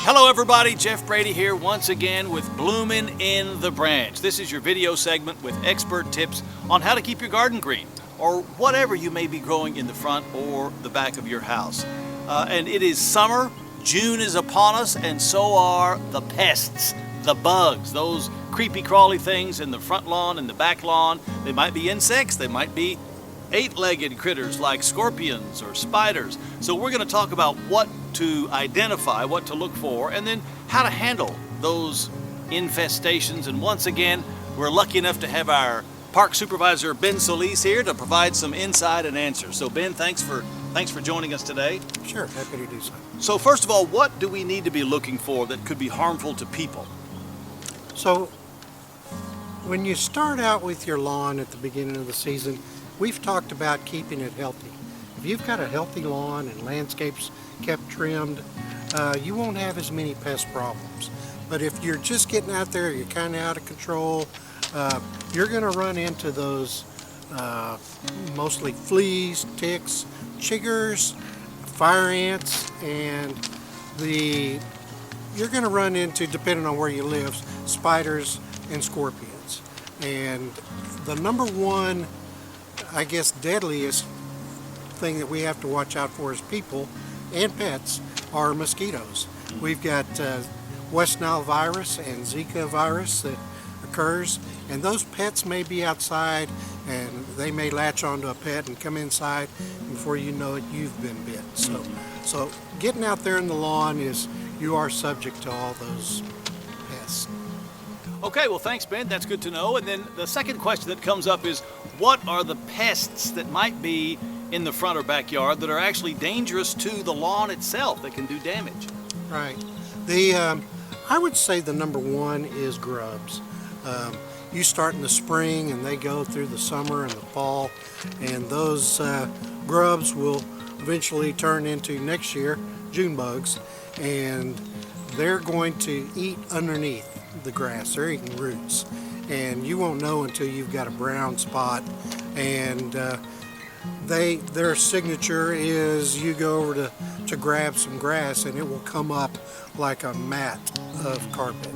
Hello everybody, Jeff Brady here once again with Bloomin' in the Branch. This is your video segment with expert tips on how to keep your garden green or whatever you may be growing in the front or the back of your house. And it is summer, June is upon us, and so are the pests, the bugs, those creepy crawly things in the front lawn and the back lawn. They might be insects, they might be eight-legged critters like scorpions or spiders. So we're going to talk about what to identify, what to look for, and then how to handle those infestations. And once again, we're lucky enough to have our park supervisor Ben Solis here to provide some insight and answers. So Ben, thanks for joining us today. Sure, happy to do so. So first of all, what do we need to be looking for that could be harmful to people? So when you start out with your lawn at the beginning of the season, we've talked about keeping it healthy. If you've got a healthy lawn and landscapes kept trimmed, you won't have as many pest problems. But if you're just getting out there, you're kind of out of control, you're going to run into those mostly fleas, ticks, chiggers, fire ants, and you're going to run into, depending on where you live, spiders and scorpions. And the number one, I guess, deadliest thing that we have to watch out for as people and pets are mosquitoes. We've got West Nile virus and Zika virus that occurs, and those pets may be outside and they may latch onto a pet and come inside, and before you know it, you've been bit. So getting out there in the lawn you are subject to all those pests. Okay, well thanks Ben, that's good to know. And then the second question that comes up is, what are the pests that might be in the front or backyard that are actually dangerous to the lawn itself, that can do damage? Right. I would say the number one is grubs. You start in the spring and they go through the summer and the fall, and those grubs will eventually turn into, next year, June bugs, and they're going to eat underneath the grass. They're eating roots, and you won't know until you've got a brown spot. And their signature is you go over to grab some grass and it will come up like a mat of carpet.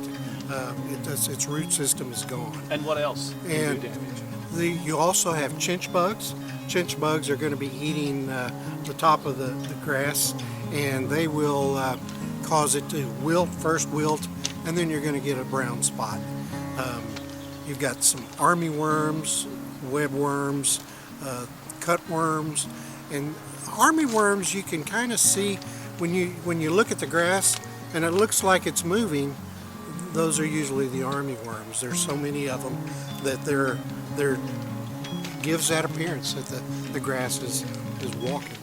Its root system is gone. And what else can do damage? You also have chinch bugs. Chinch bugs are going to be eating the top of the grass, and they will cause it to first wilt, and then you're going to get a brown spot. You've got some army worms, web worms, cutworms, and army worms you can kind of see when you look at the grass and it looks like it's moving. Those are usually the army worms. There's so many of them that they're gives that appearance that the grass is walking.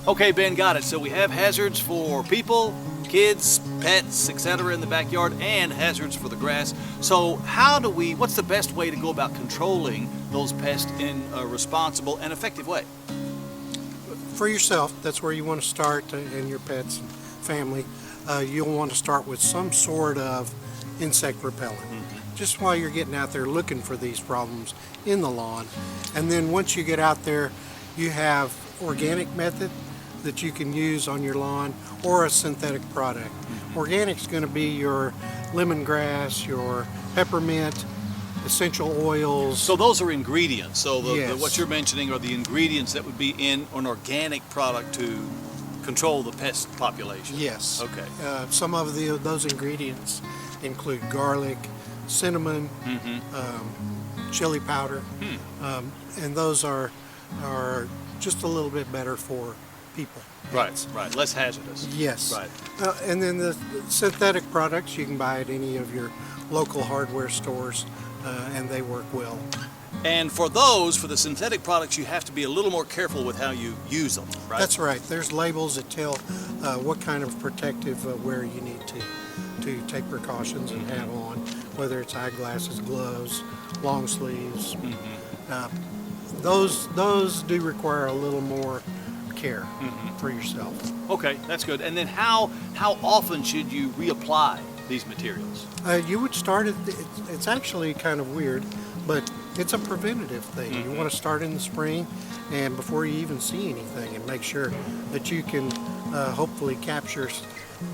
Okay Ben, got it. So we have hazards for people, kids, pets, etc. in the backyard, and hazards for the grass. So what's the best way to go about controlling those pests in a responsible and effective way? For yourself, that's where you want to start, and your pets and family. You'll want to start with some sort of insect repellent. Just while you're getting out there looking for these problems in the lawn. And then once you get out there, you have organic method that you can use on your lawn, or a synthetic product. Organic's going to be your lemongrass, your peppermint, essential oils. So those are ingredients. So Yes. What you're mentioning are the ingredients that would be in an organic product to control the pest population. Yes. Okay. Some of those ingredients include garlic, cinnamon, chili powder, and those are just a little bit better for people. Right. Less hazardous. Yes. Right. And then the synthetic products you can buy at any of your local hardware stores, and they work well. And for the synthetic products, you have to be a little more careful with how you use them, right? That's right. There's labels that tell what kind of protective wear you need to take precautions and have on, whether it's eyeglasses, gloves, long sleeves. Those do require a little more care for yourself. Okay, that's good. And then how often should you reapply these materials? You would start it's actually kind of weird, but It's a preventative thing. You want to start in the spring and before you even see anything, and make sure that you can hopefully capture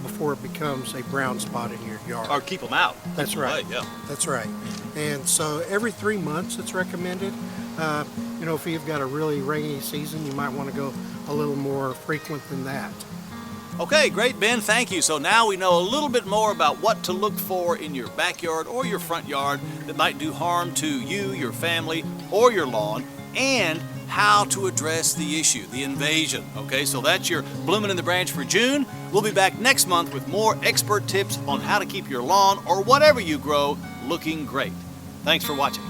before it becomes a brown spot in your yard. Or keep them out. That's right. Yeah. That's right. And so every 3 months it's recommended. You know, if you've got a really rainy season, you might want to go a little more frequent than that. Okay, great, Ben. Thank you. So now we know a little bit more about what to look for in your backyard or your front yard that might do harm to you, your family, or your lawn, and how to address the issue, the invasion. Okay, so that's your Bloomin' in the Branch for June. We'll be back next month with more expert tips on how to keep your lawn or whatever you grow looking great. Thanks for watching.